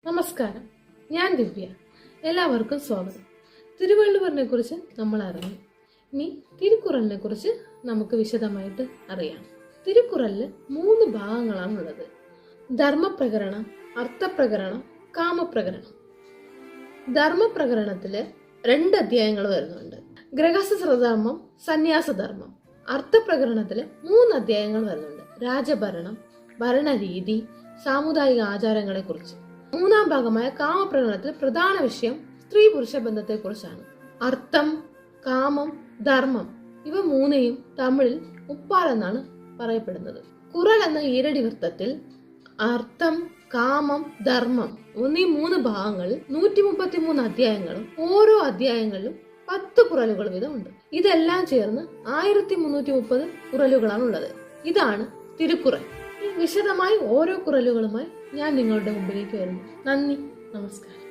നമസ്കാരം, ഞാൻ ദിവ്യ. എല്ലാവർക്കും സ്വാഗതം. തിരുവള്ളുവറിനെ കുറിച്ച് നമ്മൾ അറിഞ്ഞു. ഇനി തിരുക്കുറലിനെ കുറിച്ച് നമുക്ക് വിശദമായിട്ട് അറിയാം. തിരുക്കുറലില് 3 ഭാഗങ്ങളാണുള്ളത്: ധർമ്മപ്രകരണം, അർത്ഥപ്രകരണം, കാമപ്രകരണം. ധർമ്മപ്രകരണത്തില് 2 അധ്യായങ്ങൾ വരുന്നുണ്ട്: ഗൃഹസ്ഥധർമ്മം, സന്യാസധർമ്മം. അർത്ഥപ്രകരണത്തില് 3 അധ്യായങ്ങൾ വരുന്നുണ്ട്: രാജഭരണം, ഭരണരീതി, സാമുദായിക ആചാരങ്ങളെ കുറിച്ച്. 3-ാം ഭാഗമായ കാമപ്രകരണത്തിൽ പ്രധാന വിഷയം സ്ത്രീ പുരുഷ ബന്ധത്തെ കുറിച്ചാണ്. അർത്ഥം, കാമം, ധർമ്മം ഇവ 3നെയും തമിഴിൽ മുപ്പാൽ എന്നാണ് പറയപ്പെടുന്നത്. കുറൽ എന്ന ഈരടി വൃത്തത്തിൽ അർത്ഥം, കാമം, ധർമ്മം എന്നീ 3 ഭാഗങ്ങളിൽ 133 അധ്യായങ്ങളും ഓരോ അധ്യായങ്ങളിലും 10 കുറലുകൾ വീതം ഉണ്ട്. ഇതെല്ലാം ചേർന്ന് 1330 കുറലുകളാണ് ഉള്ളത്. ഇതാണ് തിരുക്കുറൽ. വിശദമായി ഓരോ കുറലുകളുമായി ഞാൻ നിങ്ങളുടെ മുമ്പിലേക്ക് വരുന്നു. നന്ദി, നമസ്കാരം.